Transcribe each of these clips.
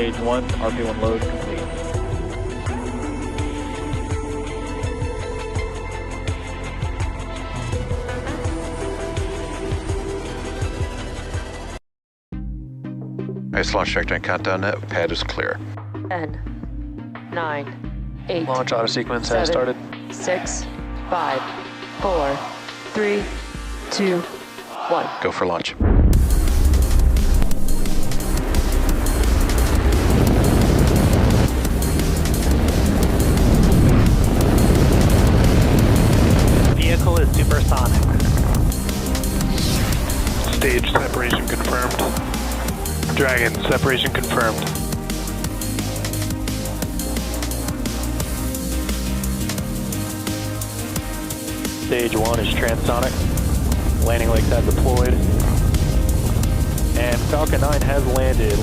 Stage 1, RP1 load complete. Nice launch trajectory and countdown net. Pad is clear. 10, 9, 8, Launch auto sequence 7, has started. 6, 5, 4, 3, 2, 1. Go for launch. Vehicle is supersonic. Stage separation confirmed. Dragon, separation confirmed. Stage 1 is transonic. Landing legs have deployed. And Falcon 9 has landed.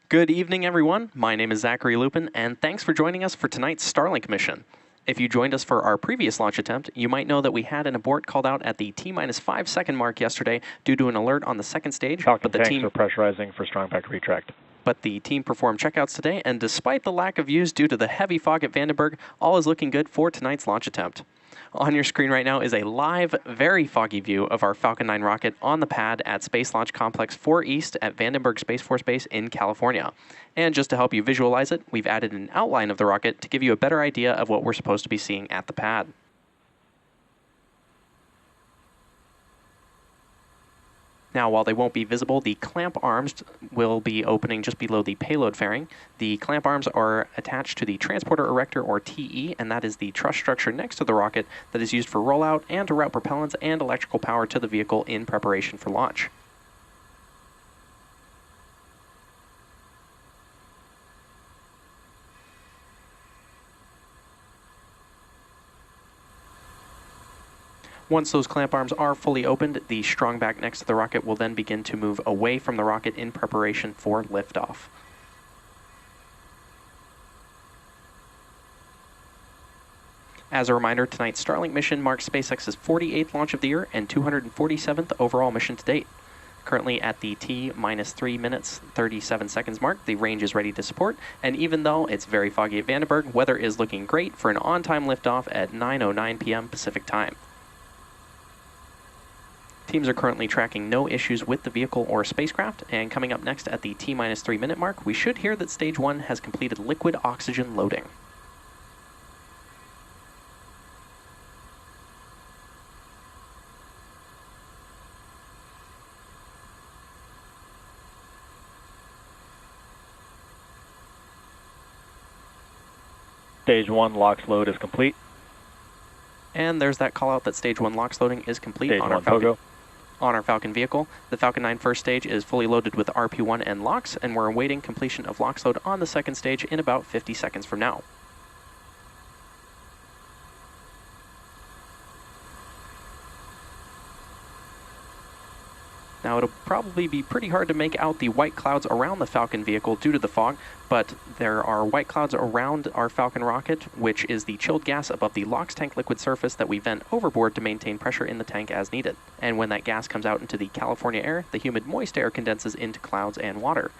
Good evening, everyone. My name is Zachary Lupin, and thanks for joining us for tonight's Starlink mission. If you joined us for our previous launch attempt, you might know that we had an abort called out at the T-minus 5 second mark yesterday due to an alert on the second stage. Falcon tanks are pressurizing for strong pack retract. But the team performed checkouts today, and despite the lack of views due to the heavy fog at Vandenberg, all is looking good for tonight's launch attempt. On your screen right now is a live, very foggy view of our Falcon 9 rocket on the pad at Space Launch Complex 4 East at Vandenberg Space Force Base in California. And just to help you visualize it, we've added an outline of the rocket to give you a better idea of what we're supposed to be seeing at the pad. Now, while they won't be visible, the clamp arms will be opening just below the payload fairing. The clamp arms are attached to the transporter erector, or TE, and that is the truss structure next to the rocket that is used for rollout and to route propellants and electrical power to the vehicle in preparation for launch. Once those clamp arms are fully opened, the strong back next to the rocket will then begin to move away from the rocket in preparation for liftoff. As a reminder, tonight's Starlink mission marks SpaceX's 48th launch of the year and 247th overall mission to date. Currently at the T-minus 3 minutes, 37 seconds mark, the range is ready to support, and even though it's very foggy at Vandenberg, weather is looking great for an on-time liftoff at 9:09 p.m. Pacific time. Teams are currently tracking no issues with the vehicle or spacecraft, and coming up next at the T-minus 3 minute mark, we should hear that Stage 1 has completed liquid oxygen loading. Stage 1 LOX load is complete. And there's that call out that Stage 1 LOX loading is complete Stage on 1 Pogo. On our Falcon vehicle. The Falcon 9 first stage is fully loaded with RP1 and LOX, and we're awaiting completion of LOX load on the second stage in about 50 seconds from now. Now, it'll probably be pretty hard to make out the white clouds around the Falcon vehicle due to the fog, but there are white clouds around our Falcon rocket, which is the chilled gas above the LOX tank liquid surface that we vent overboard to maintain pressure in the tank as needed. And when that gas comes out into the California air, the humid moist air condenses into clouds and water.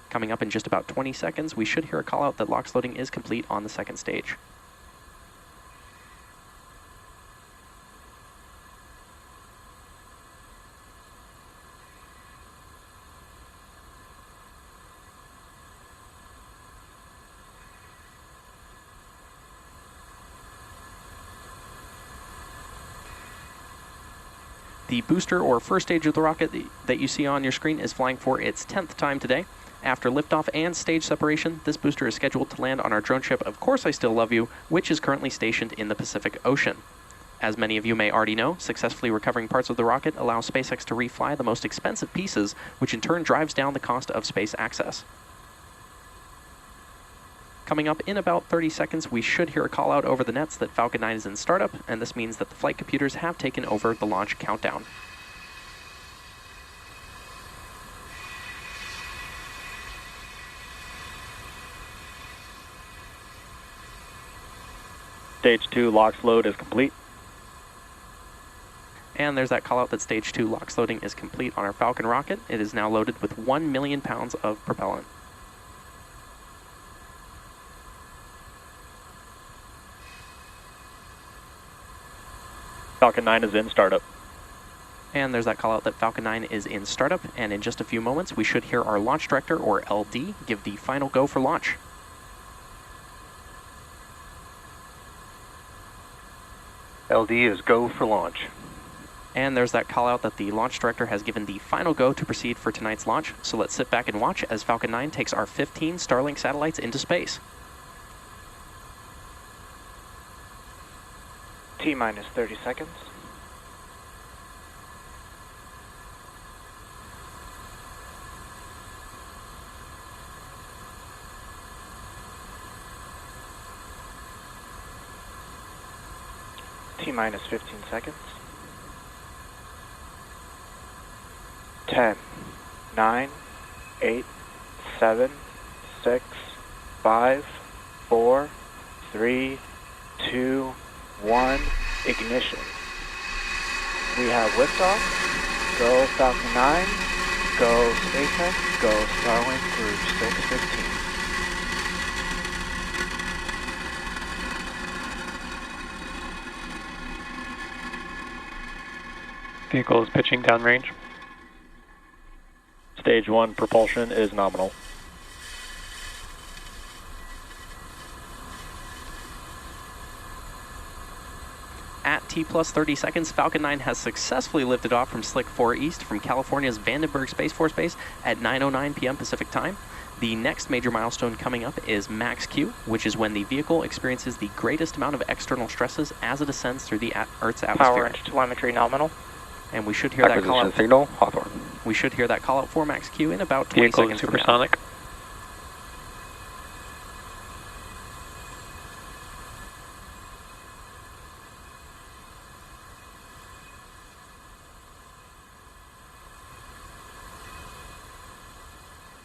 Coming up in just about 20 seconds, we should hear a call out that LOX loading is complete on the second stage. The booster, or first stage of the rocket that you see on your screen, is flying for its 10th time today. After liftoff and stage separation, this booster is scheduled to land on our drone ship, Of Course I Still Love You, which is currently stationed in the Pacific Ocean. As many of you may already know, successfully recovering parts of the rocket allows SpaceX to refly the most expensive pieces, which in turn drives down the cost of space access. Coming up in about 30 seconds, we should hear a call out over the nets that Falcon 9 is in startup, and this means that the flight computers have taken over the launch countdown. Stage 2 LOX load is complete. And there's that call out that stage 2 LOX loading is complete on our Falcon rocket. It is now loaded with 1 million pounds of propellant. Falcon 9 is in startup. And there's that call out that Falcon 9 is in startup, and in just a few moments we should hear our launch director, or LD, give the final go for launch. LD is go for launch. And there's that call out that the launch director has given the final go to proceed for tonight's launch, so let's sit back and watch as Falcon 9 takes our 15 Starlink satellites into space. T-minus 30 seconds. T-minus 15 seconds. 10, 9, 8, 7, 6, 5, 4, 3, 2, 1, ignition. We have liftoff. Go Falcon 9. Go SpaceX. Go Starlink through 615. Vehicle is pitching downrange. Stage 1 propulsion is nominal. At T plus 30 seconds, Falcon 9 has successfully lifted off from Slick 4 East from California's Vandenberg Space Force Base at 9:09 p.m. Pacific Time. The next major milestone coming up is Max Q, which is when the vehicle experiences the greatest amount of external stresses as it ascends through the Earth's atmosphere. Power and telemetry nominal. And we should hear that call out. Signal, Hawthorne. We should hear that call out for Max Q in about 20 Vehicle seconds is from now. supersonic.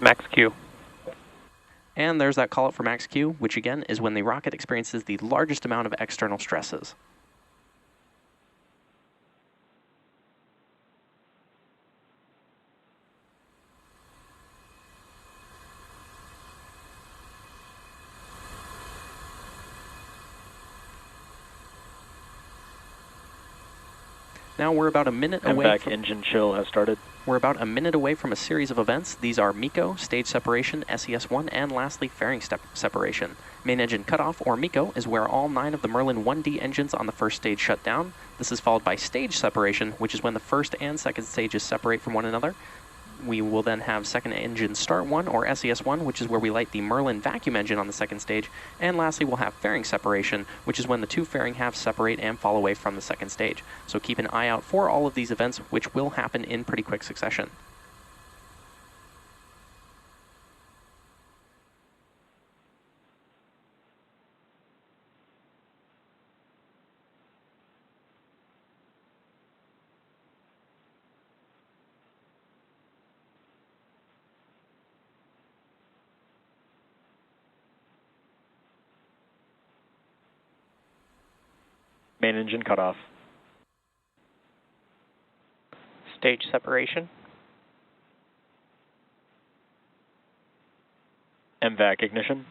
Max Q. And there's that call out for Max Q, which again is when the rocket experiences the largest amount of external stresses. Now we're about a minute away from... engine chill has started. We're about a minute away from a series of events. These are MECO, stage separation, SES-1, and lastly, fairing separation. Main engine cutoff, or MECO, is where all 9 of the Merlin 1D engines on the first stage shut down. This is followed by stage separation, which is when the first and second stages separate from one another. We will then have second engine start 1, or SES-1, which is where we light the Merlin vacuum engine on the second stage. And lastly, we'll have fairing separation, which is when the 2 fairing halves separate and fall away from the second stage. So keep an eye out for all of these events, which will happen in pretty quick succession. Main engine cutoff. Stage separation. MVAC ignition.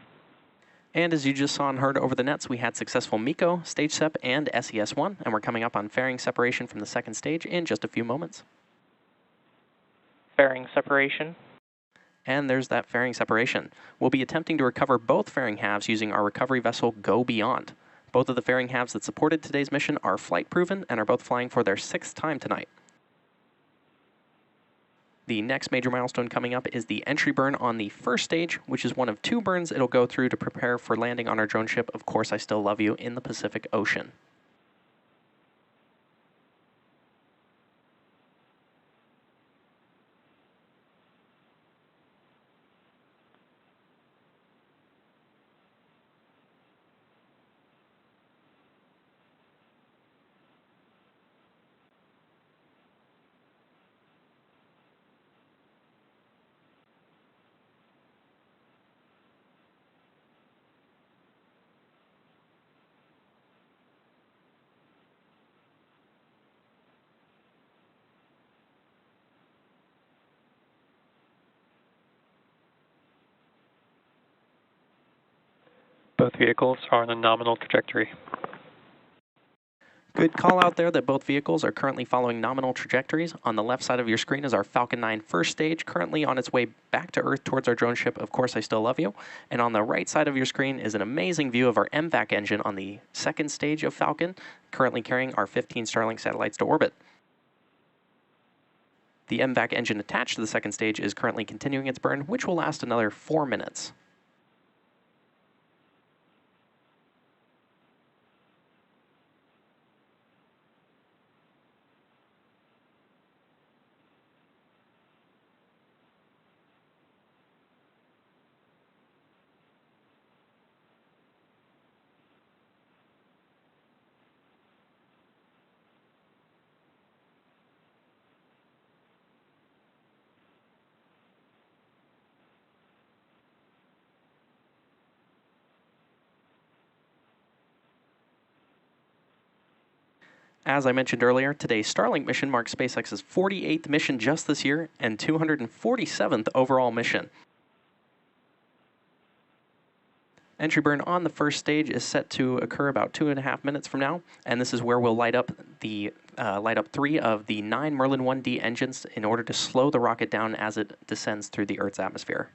And as you just saw and heard over the nets, we had successful MECO, stage sep, and SES-1, and we're coming up on fairing separation from the second stage in just a few moments. Fairing separation. And there's that fairing separation. We'll be attempting to recover both fairing halves using our recovery vessel Go Beyond. Both of the fairing halves that supported today's mission are flight proven and are both flying for their 6th time tonight. The next major milestone coming up is the entry burn on the first stage, which is one of 2 burns it'll go through to prepare for landing on our drone ship, Of Course I Still Love You, in the Pacific Ocean. Both vehicles are on a nominal trajectory. Good call out there that both vehicles are currently following nominal trajectories. On the left side of your screen is our Falcon 9 first stage, currently on its way back to Earth towards our drone ship, Of Course I Still Love You. And on the right side of your screen is an amazing view of our MVAC engine on the second stage of Falcon, currently carrying our 15 Starlink satellites to orbit. The MVAC engine attached to the second stage is currently continuing its burn, which will last another 4 minutes. As I mentioned earlier, today's Starlink mission marks SpaceX's 48th mission just this year and 247th overall mission. Entry burn on the first stage is set to occur about 2.5 minutes from now, and this is where we'll light up 3 of the 9 Merlin 1D engines in order to slow the rocket down as it descends through the Earth's atmosphere.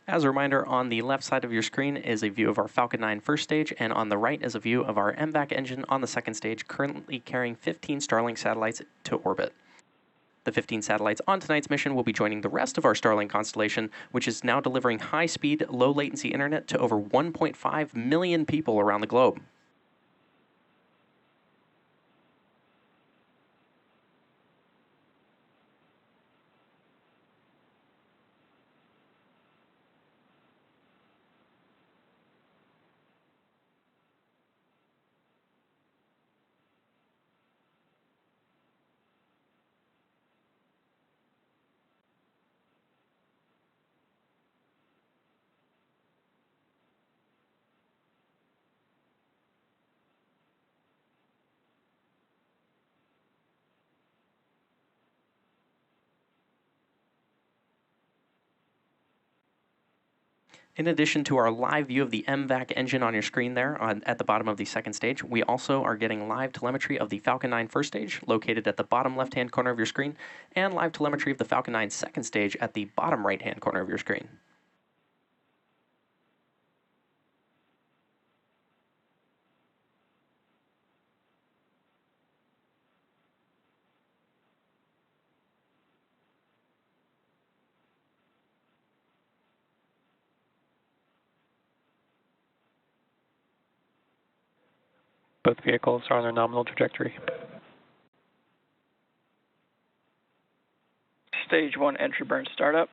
As a reminder, on the left side of your screen is a view of our Falcon 9 first stage, and on the right is a view of our MVAC engine on the second stage, currently carrying 15 Starlink satellites to orbit. The 15 satellites on tonight's mission will be joining the rest of our Starlink constellation, which is now delivering high-speed, low-latency internet to over 1.5 million people around the globe. In addition to our live view of the MVAC engine on your screen there at the bottom of the second stage, we also are getting live telemetry of the Falcon 9 first stage, located at the bottom left-hand corner of your screen, and live telemetry of the Falcon 9 second stage at the bottom right-hand corner of your screen. Both vehicles are on their nominal trajectory. Stage 1 entry burn startup.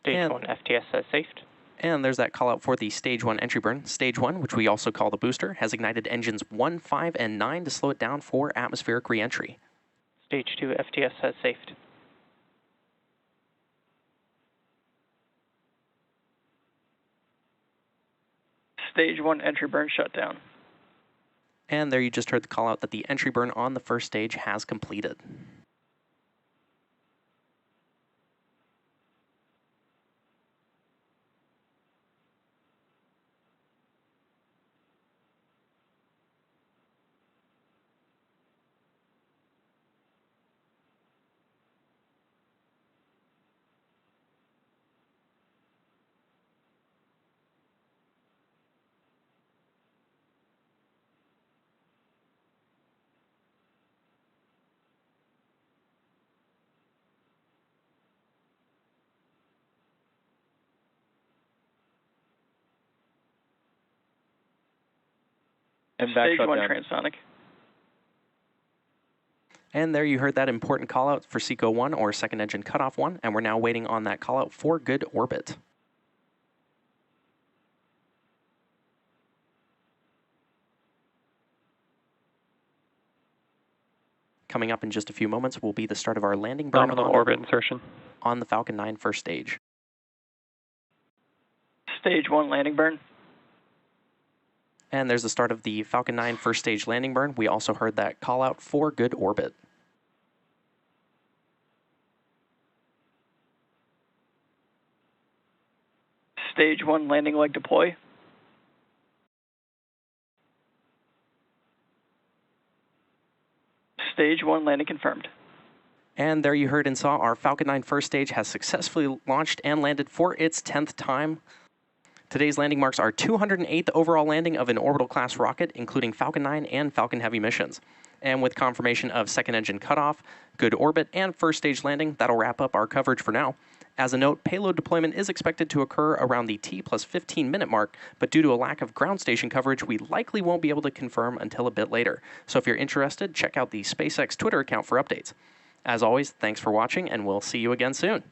Stage 1 FTS has safed. And there's that call out for the Stage 1 entry burn. Stage 1, which we also call the booster, has ignited engines 1, 5, and 9 to slow it down for atmospheric re-entry. Stage 2 FTS has safed. Stage 1 entry burn shutdown. And there you just heard the call out that the entry burn on the first stage has completed. Stage 1 transonic. And there you heard that important call out for SECO 1 or second engine cutoff 1, and we're now waiting on that call out for good orbit. Coming up in just a few moments will be the start of our landing burn Nominal orbit insertion. on the Falcon 9 first stage. Stage 1 landing burn. And there's the start of the Falcon 9 first stage landing burn. We also heard that call out for good orbit. Stage 1 landing leg deploy. Stage 1 landing confirmed. And there you heard and saw our Falcon 9 first stage has successfully launched and landed for its 10th time. Today's landing marks our 208th overall landing of an orbital class rocket, including Falcon 9 and Falcon Heavy missions. And with confirmation of second engine cutoff, good orbit, and first stage landing, that'll wrap up our coverage for now. As a note, payload deployment is expected to occur around the T plus 15 minute mark, but due to a lack of ground station coverage, we likely won't be able to confirm until a bit later. So if you're interested, check out the SpaceX Twitter account for updates. As always, thanks for watching, and we'll see you again soon.